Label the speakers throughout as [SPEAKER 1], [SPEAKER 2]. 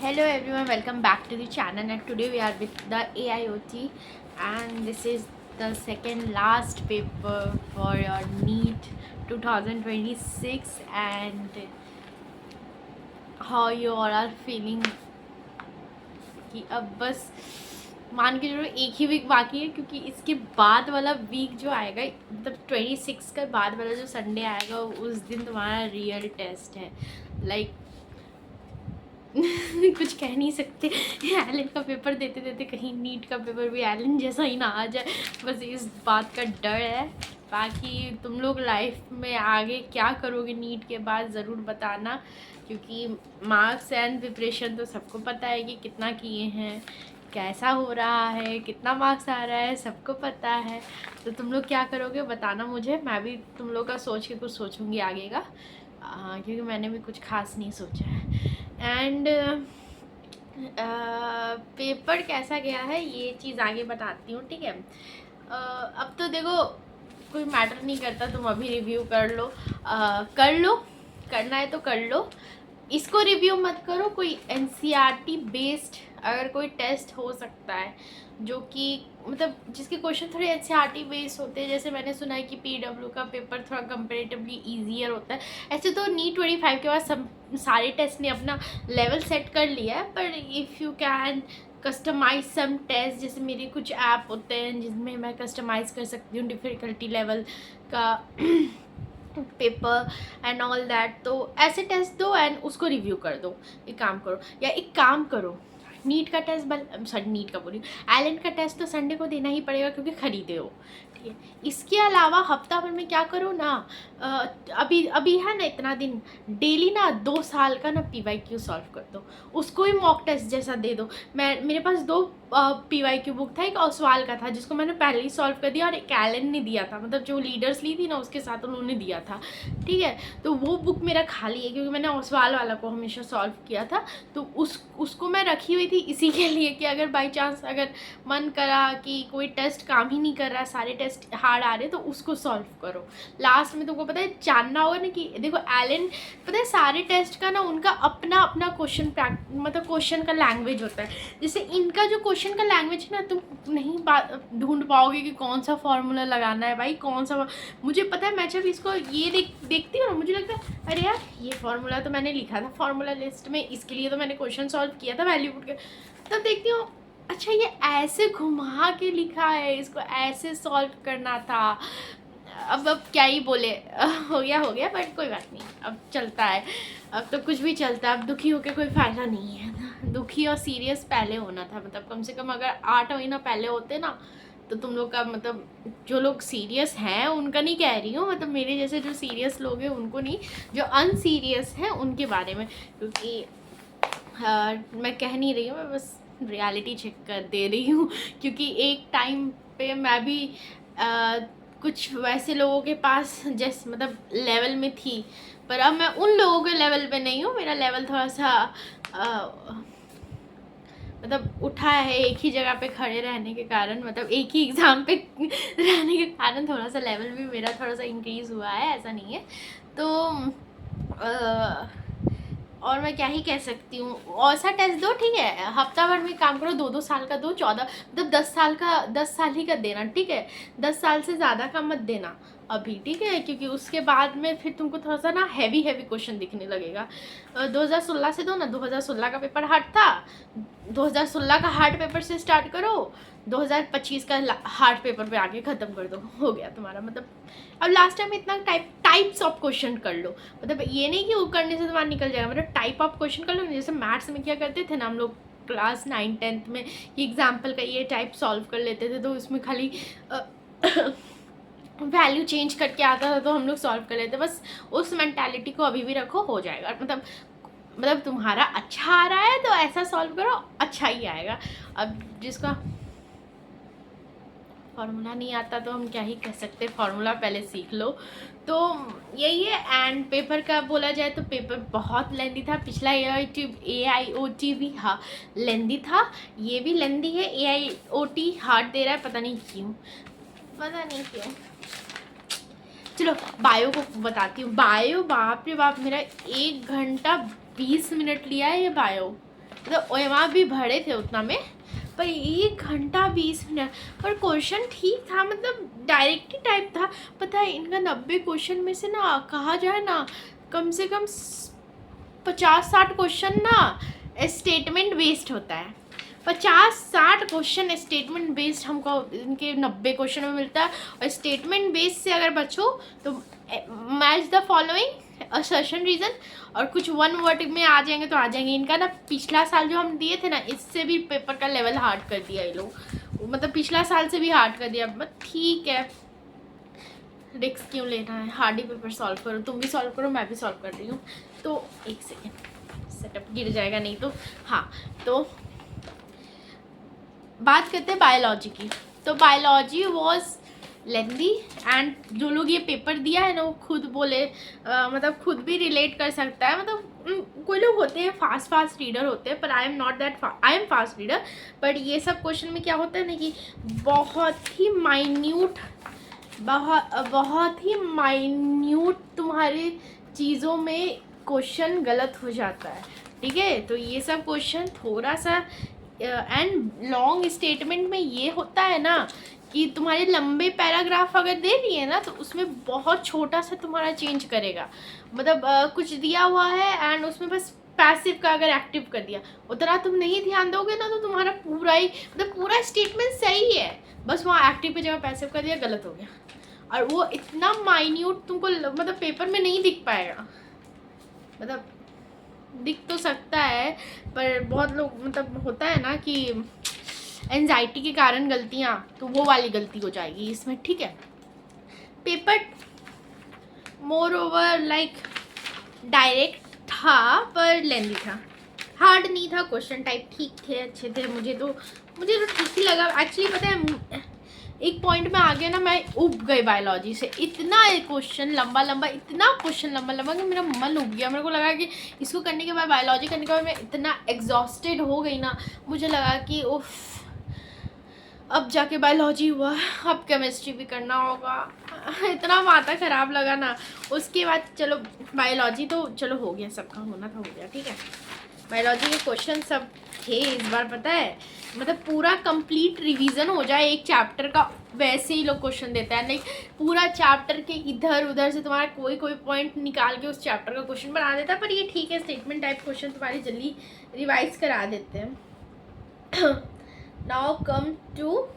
[SPEAKER 1] Hello everyone, welcome back to the channel, and today we are with the AIoT, and this is the second last paper for your NEET 2026 and how you all are feeling कि अब बस मान के चलो एक ही week बाकी है, क्योंकि इसके बाद वाला वीक जो आएगा मतलब 26 के बाद वाला जो संडे आएगा उस दिन तुम्हारा रियल टेस्ट है। लाइक कुछ कह नहीं सकते। एलन का पेपर देते देते कहीं नीट का पेपर भी एलन जैसा ही ना आ जाए, बस इस बात का डर है। बाकी तुम लोग लाइफ में आगे क्या करोगे नीट के बाद ज़रूर बताना, क्योंकि मार्क्स एंड प्रिपरेशन तो सबको पता है कि कितना किए हैं, कैसा हो रहा है, कितना मार्क्स आ रहा है, सबको पता है। तो तुम लोग क्या करोगे बताना मुझे, मैं भी तुम लोग का सोच के कुछ सोचूंगी आगे का, क्योंकि मैंने भी कुछ खास नहीं सोचा है। एंड पेपर कैसा गया है ये चीज़ आगे बताती हूँ, ठीक है। अब तो देखो कोई मैटर नहीं करता, तुम अभी रिव्यू कर लो, करना है तो कर लो, इसको रिव्यू मत करो। कोई एनसीईआरटी बेस्ड अगर कोई टेस्ट हो सकता है जो कि मतलब जिसके क्वेश्चन थोड़े एनसीईआरटी बेस्ड होते हैं, जैसे मैंने सुना है कि पीडब्ल्यू का पेपर थोड़ा कंपेरेटिवली ईजियर होता है। ऐसे तो नीट 25 के बाद सब सारे टेस्ट ने अपना लेवल सेट कर लिया है, पर if you can customise some test, जैसे मेरे कुछ ऐप होते हैं जिसमें मैं कस्टमाइज कर सकती हूँ डिफ़िकल्टी लेवल का पेपर एंड ऑल दैट, तो ऐसे टेस्ट दो एंड उसको रिव्यू कर दो। एक काम करो नीट का टेस्ट सॉरी नीट का बोली एलन का टेस्ट तो संडे को देना ही पड़ेगा क्योंकि खरीदे हो, ठीक है। इसके अलावा हफ्ता भर में क्या करो ना, अभी है ना इतना दिन, डेली ना 2 साल का ना PYQ सॉल्व कर दो, उसको ही मॉक टेस्ट जैसा दे दो। मेरे पास 2 PYQ बुक था, एक ओसवाल का था जिसको मैंने पहले ही सॉल्व कर दिया, और एक एलन ने दिया था, मतलब जो लीडर्स ली थी ना उसके साथ उन्होंने दिया था, ठीक है। तो वो बुक मेरा खाली है क्योंकि मैंने ओसवाल वाला को हमेशा सॉल्व किया था, तो उसको मैं रखी हुई थी इसी के लिए कि अगर बाई चांस अगर मन करा कि कोई टेस्ट काम ही नहीं कर रहा, सारे टेस्ट हार्ड आ रहे, तो उसको सॉल्व करो। लास्ट में तुमको पता है जानना होगा ना कि देखो एलन, पता है सारे टेस्ट का ना उनका अपना अपना क्वेश्चन मतलब क्वेश्चन का लैंग्वेज होता है। जैसे इनका जो क्वेश्चन का लैंग्वेज है ना, तुम नहीं ढूंढ पाओगे कि कौन सा फॉर्मूला लगाना है भाई, कौन सा। मुझे पता है, मैं जब इसको ये देखती हूँ ना, मुझे लगता है अरे यार ये फॉर्मूला तो मैंने लिखा था फॉर्मूला लिस्ट में, इसके लिए तो मैंने क्वेश्चन सॉल्व किया था वैल्यू पुट के। तब देखती हूँ अच्छा ये ऐसे घुमा के लिखा है, इसको ऐसे सॉल्व करना था। अब क्या ही बोले, हो गया, बट कोई बात नहीं, अब चलता है, अब तो कुछ भी चलता है। अब दुखी होकर कोई फ़ायदा नहीं है ना, दुखी और सीरियस पहले होना था, मतलब कम से कम अगर 8 महीना पहले होते ना, तो तुम लोग का मतलब जो लोग सीरियस हैं उनका नहीं कह रही हूँ, मतलब मेरे जैसे जो सीरियस लोग हैं उनको नहीं, जो अनसीरियस हैं उनके बारे में, क्योंकि मैं कह नहीं रही हूँ, मैं बस रियलिटी चेक कर दे रही हूँ। क्योंकि एक टाइम पे मैं भी कुछ वैसे लोगों के पास जैसे मतलब लेवल में थी, पर अब मैं उन लोगों के लेवल पे नहीं हूँ। मेरा लेवल थोड़ा सा मतलब उठा है एक ही जगह पे खड़े रहने के कारण, मतलब एक ही एग्ज़ाम पे रहने के कारण थोड़ा सा लेवल भी मेरा थोड़ा सा इंक्रीज़ हुआ है, ऐसा नहीं है। तो और मैं क्या ही कह सकती हूँ, और सा टेस्ट दो, ठीक है, हफ्ता भर में काम करो, 2-2 साल का दो, 14 मतलब 10 साल ही का देना, ठीक है। 10 साल से ज़्यादा का मत देना अभी, ठीक है, क्योंकि उसके बाद में फिर तुमको थोड़ा सा ना हैवी क्वेश्चन दिखने लगेगा। 2016 से दो ना, 2016 का पेपर हार्ड था, 2016 का हार्ड पेपर से स्टार्ट करो, 2025 का हार्ड पेपर पे आके ख़त्म कर दो, हो गया तुम्हारा मतलब। अब लास्ट टाइम इतना टाइप्स ऑफ क्वेश्चन कर लो, मतलब ये नहीं कि वो करने से तुम्हारा निकल जाएगा, मतलब टाइप ऑफ क्वेश्चन कर लो। जैसे मैथ्स में क्या करते थे ना हम लोग क्लास 9-10 में, कि एग्जाम्पल का ये टाइप सॉल्व कर लेते थे, तो उसमें खाली वैल्यू चेंज करके आता था तो हम लोग सॉल्व कर लेते। बस उस मेंटालिटी को अभी भी रखो, हो जाएगा। मतलब तुम्हारा अच्छा आ रहा है तो ऐसा सॉल्व करो, अच्छा ही आएगा। अब जिसका फार्मूला नहीं आता तो हम क्या ही कह सकते, फार्मूला पहले सीख लो। तो यही है। एंड पेपर का बोला जाए तो पेपर बहुत लेंदी था, पिछला AIoT भी हाँ लेंदी था, ये भी लेंदी है। AIoT हार्ड दे रहा है, पता नहीं क्यों। चलो बायो को बताती हूँ। बायो बाप रे बाप, मेरा 1 घंटा 20 मिनट लिया है ये बायो, मतलब OMR भी भरे थे उतना में, पर 1 घंटा 20 मिनट। पर क्वेश्चन ठीक था, मतलब डायरेक्ट टाइप था। पता है इनका 90 क्वेश्चन में से ना कहा जाए ना कम से कम 50-60 क्वेश्चन ना स्टेटमेंट बेस्ड होता है। 50-60 क्वेश्चन स्टेटमेंट बेस्ड हमको इनके 90 क्वेश्चन में मिलता है। और स्टेटमेंट बेस्ड से अगर बचो तो match the following assertion reason, और कुछ 1 वर्ड में आ जाएंगे तो आ जाएंगे। इनका ना पिछला साल जो हम दिए थे ना, इससे भी पेपर का लेवल हार्ड कर दिया ये लोग, मतलब पिछला साल से भी हार्ड कर दिया। बट ठीक है, रिस्क क्यों लेना है, हार्ड ही पेपर सॉल्व करो, तुम भी सॉल्व करो, मैं भी सॉल्व कर रही हूँ। तो 1 सेकेंड, सेटअप गिर जाएगा नहीं तो। हाँ, तो बात करते हैं बायोलॉजी की। तो बायोलॉजी वॉज लेंदी, एंड जो लोग ये पेपर दिया है ना वो खुद बोले, मतलब खुद भी रिलेट कर सकता है। मतलब कोई लोग होते हैं फास्ट रीडर होते हैं, पर I am not that, I am fast reader. But ये सब क्वेश्चन में क्या होता है ना कि बहुत ही माइन्यूट, बहुत ही माइन्यूट तुम्हारी चीज़ों में क्वेश्चन गलत हो जाता है, ठीक है। तो ये सब क्वेश्चन थोड़ा सा एंड लॉन्ग स्टेटमेंट में ये होता है ना कि तुम्हारे लंबे पैराग्राफ अगर दे दिए ना तो उसमें बहुत छोटा सा तुम्हारा चेंज करेगा। मतलब कुछ दिया हुआ है एंड उसमें बस पैसिव का अगर एक्टिव कर दिया, उतना तुम नहीं ध्यान दोगे ना तो तुम्हारा पूरा ही, मतलब पूरा स्टेटमेंट सही है, बस वहाँ एक्टिव पे जगह पैसिव कर दिया, गलत हो गया। और वो इतना माइन्यूट तुमको मतलब पेपर में नहीं दिख पाएगा। मतलब दिख तो सकता है पर बहुत लोग, मतलब होता है ना कि एंजाइटी के कारण गलतियाँ, तो वो वाली गलती हो जाएगी इसमें, ठीक है। Paper more over like direct था पर लेंदी था, हार्ड नहीं था। क्वेश्चन टाइप ठीक थे, अच्छे थे, मुझे तो ठीक ही लगा। एक्चुअली पता है एक पॉइंट में आ गया ना, मैं उब गई बायोलॉजी से। इतना क्वेश्चन लंबा कि मेरा मन उब गया। मेरे को लगा कि इसको करने के बाद, बायोलॉजी करने के बाद मैं इतना एग्जॉस्टेड हो गई ना, मुझे लगा कि उफ, अब जाके बायोलॉजी हुआ, अब केमिस्ट्री भी करना होगा। इतना माथा ख़राब लगा ना। उसके बाद चलो बायोलॉजी तो चलो हो गया, सबका होना था हो गया, ठीक है। बायोलॉजी के क्वेश्चन सब थे इस बार, पता है मतलब पूरा कंप्लीट रिवीजन हो जाए एक चैप्टर का, वैसे ही लोग क्वेश्चन देता है। नहीं, पूरा चैप्टर के इधर उधर से तुम्हारा कोई पॉइंट निकाल के उस चैप्टर का क्वेश्चन बना देता है। पर ये ठीक है, स्टेटमेंट टाइप क्वेश्चन तुम्हारी जल्दी रिवाइज करा देते हैं। नाउ कम टू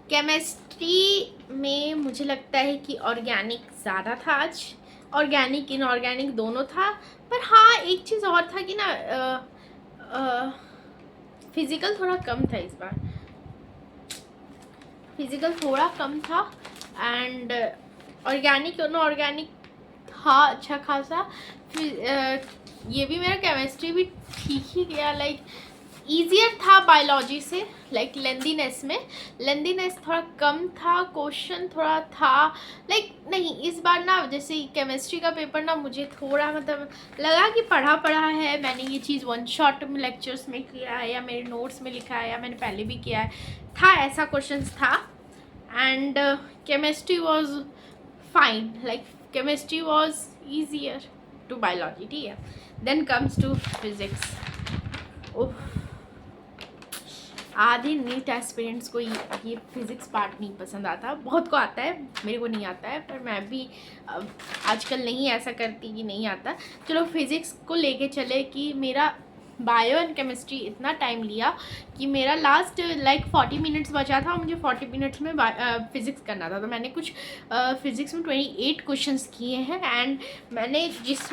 [SPEAKER 1] केमिस्ट्री में मुझे लगता है कि ऑर्गेनिक ज़्यादा था आज, ऑर्गेनिक इनऑर्गेनिक दोनों था। पर हाँ, एक चीज़ और था कि ना फिज़िकल थोड़ा कम था इस बार, फिज़िकल थोड़ा कम था। एंड ऑर्गेनिक इनऑर्गेनिक था अच्छा खासा। ये भी मेरा केमिस्ट्री भी ठीक ही गया, लाइक ईजियर था बायोलॉजी से। लाइक लेंदीनेस थोड़ा कम था, क्वेश्चन थोड़ा था। लाइक नहीं, इस बार ना जैसे केमिस्ट्री का पेपर ना मुझे थोड़ा मतलब लगा कि पढ़ा है मैंने, ये चीज़ 1 शॉट में लेक्चर्स में किया है या मेरे नोट्स में लिखा है या मैंने पहले भी किया है, था ऐसा क्वेश्चन था। And chemistry was fine, like chemistry was easier to biology, ठीक है। Then comes to physics. Oh, आधे नीट एस्पिरेंट्स को ये फिज़िक्स पार्ट नहीं पसंद आता। बहुत को आता है, मेरे को नहीं आता है, पर मैं भी आजकल नहीं ऐसा करती कि नहीं आता। चलो फिज़िक्स को लेके चले कि मेरा बायो एंड केमिस्ट्री इतना टाइम लिया कि मेरा लास्ट लाइक 40 मिनट्स बचा था, मुझे 40 मिनट्स में फिज़िक्स करना था। तो मैंने कुछ फिज़िक्स में 28 क्वेश्चंस किए हैं। एंड मैंने जिस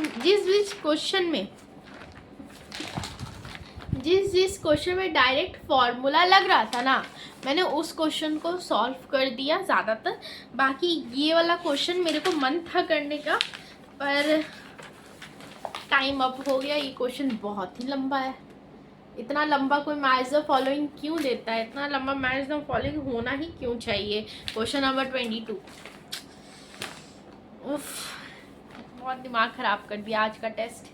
[SPEAKER 1] क्वेश्चन में डायरेक्ट फॉर्मूला लग रहा था ना, मैंने उस क्वेश्चन को सॉल्व कर दिया ज़्यादातर। बाकी ये वाला क्वेश्चन मेरे को मन था करने का, पर टाइम अप हो गया। ये क्वेश्चन बहुत ही लंबा है, इतना लंबा कोई मैच द फॉलोइंग क्यों देता है? इतना लंबा मैच द फॉलोइंग होना ही क्यों चाहिए? Question number 22। उफ, बहुत दिमाग ख़राब कर दिया आज का टेस्ट।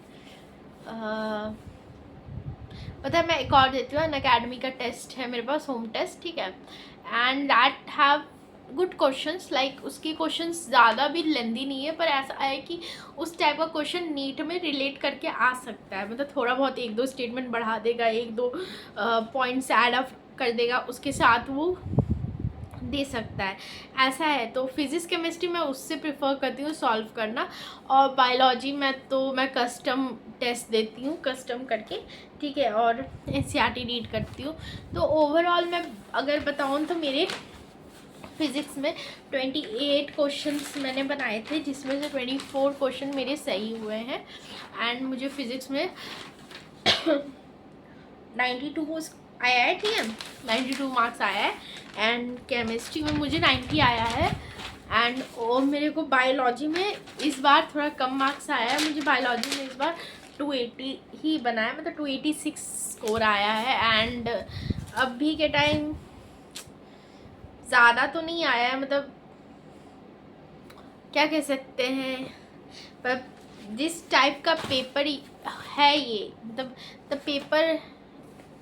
[SPEAKER 1] पता है मैं एक और देती हूँ, अनअकैडमी का टेस्ट है मेरे पास, होम टेस्ट, ठीक है। And that have good questions, like उसके क्वेश्चंस ज़्यादा भी लेंदी नहीं है, पर ऐसा है कि उस टाइप का क्वेश्चन नीट में रिलेट करके आ सकता है, मतलब थोड़ा बहुत एक दो स्टेटमेंट बढ़ा देगा, एक दो पॉइंट्स ऐड अप कर देगा, उसके साथ वो दे सकता है, ऐसा है। तो फिज़िक्स केमिस्ट्री मैं उससे प्रेफर करती हूँ सॉल्व करना, और बायोलॉजी में तो मैं कस्टम टेस्ट देती हूँ, कस्टम करके, ठीक है, और एनसीईआरटी रीड करती हूँ। तो ओवरऑल मैं अगर बताऊँ तो मेरे फिज़िक्स में 28 क्वेश्चंस मैंने बनाए थे, जिसमें से 24 क्वेश्चन मेरे सही हुए हैं, एंड मुझे फिज़िक्स में 92 आया है, ठीक है, 92 मार्क्स आया है, एंड केमिस्ट्री में मुझे 90 आया है, एंड और मेरे को बायोलॉजी में इस बार थोड़ा कम मार्क्स आया है, मुझे बायोलॉजी में इस बार 280 ही बना है, मतलब 286 स्कोर आया है, एंड अभी के टाइम ज़्यादा तो नहीं आया है, मतलब क्या कह सकते हैं, पर जिस टाइप का पेपर है ये, मतलब द पेपर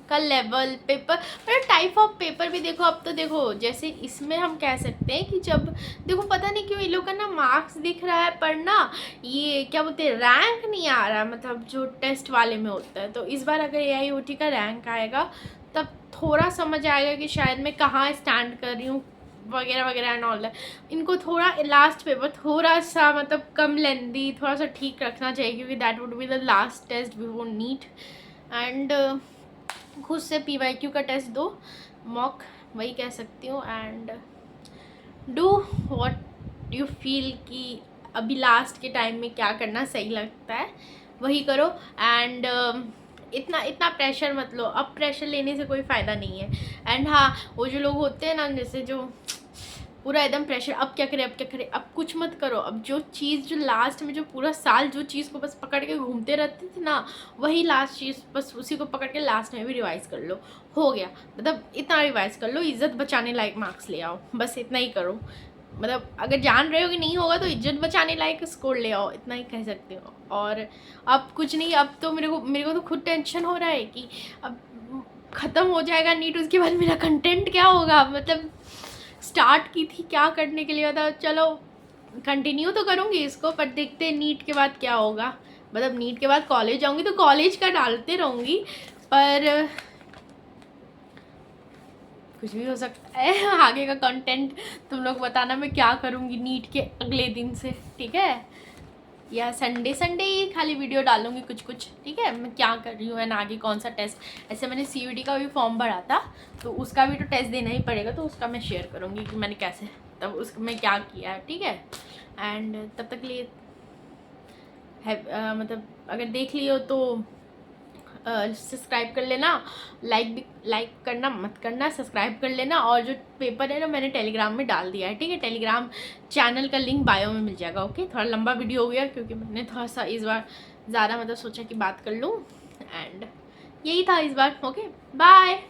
[SPEAKER 1] का लेवल, पेपर पर टाइप ऑफ पेपर भी देखो, अब तो देखो जैसे इसमें हम कह सकते हैं कि जब देखो पता नहीं क्यों ये लोग का ना मार्क्स दिख रहा है, पर ना ये क्या बोलते हैं रैंक नहीं आ रहा, मतलब जो टेस्ट वाले में होता है। तो इस बार अगर AIOT का रैंक आएगा तब थोड़ा समझ आएगा कि शायद मैं कहाँ स्टैंड कर रही हूँ वगैरह वगैरह एंड ऑल दैट। इनको थोड़ा लास्ट पेपर थोड़ा सा मतलब कम लेंदी, थोड़ा सा ठीक रखना चाहिए, क्योंकि that would be the last test we would need, and खुद से PYQ का टेस्ट दो, मॉक वही कह सकती हूँ, and do what you feel कि अभी लास्ट के टाइम में क्या करना सही लगता है वही करो, एंड इतना प्रेशर मत लो, अब प्रेशर लेने से कोई फ़ायदा नहीं है। एंड हाँ, वो जो लोग होते हैं ना, जैसे जो पूरा एकदम प्रेशर, अब क्या करें अब क्या करें, अब कुछ मत करो, अब जो चीज़ जो लास्ट में जो पूरा साल जो चीज़ को बस पकड़ के घूमते रहते थे ना, वही लास्ट चीज़ बस उसी को पकड़ के लास्ट में भी रिवाइज़ कर लो, हो गया, मतलब इतना रिवाइज़ कर लो, इज़्ज़त बचाने लायक मार्क्स ले आओ, बस इतना ही करो, मतलब अगर जान रहे हो कि नहीं होगा तो इज्जत बचाने लायक स्कोर ले आओ, इतना ही कह सकते हो। और अब कुछ नहीं, अब तो मेरे को तो खुद टेंशन हो रहा है कि अब ख़त्म हो जाएगा नीट, उसके बाद मेरा कंटेंट क्या होगा, मतलब स्टार्ट की थी क्या करने के लिए, था चलो कंटिन्यू तो करूँगी इसको, पर देखते हैं नीट के बाद क्या होगा, मतलब नीट के बाद कॉलेज जाऊँगी तो कॉलेज का डालते रहूँगी, पर कुछ भी हो सकता है। आगे का कंटेंट तुम लोग बताना मैं क्या करूँगी नीट के अगले दिन से, ठीक है, या संडे ही खाली वीडियो डालूंगी कुछ कुछ, ठीक है, मैं क्या कर रही हूँ एंड आगे कौन सा टेस्ट। ऐसे मैंने CUET का भी फॉर्म भरा था, तो उसका भी तो टेस्ट देना ही पड़ेगा, तो उसका मैं शेयर करूँगी कि मैंने कैसे तब उसमें क्या किया है, ठीक है। एंड तब तक लिए मतलब अगर देख लियो तो सब्सक्राइब कर लेना, लाइक करना मत करना, सब्सक्राइब कर लेना, और जो पेपर है ना मैंने टेलीग्राम में डाल दिया है, ठीक है, टेलीग्राम चैनल का लिंक बायो में मिल जाएगा। ओके, थोड़ा लंबा वीडियो हो गया क्योंकि मैंने थोड़ा सा इस बार ज़्यादा मतलब सोचा कि बात कर लूँ, एंड यही था इस बार। Okay, bye.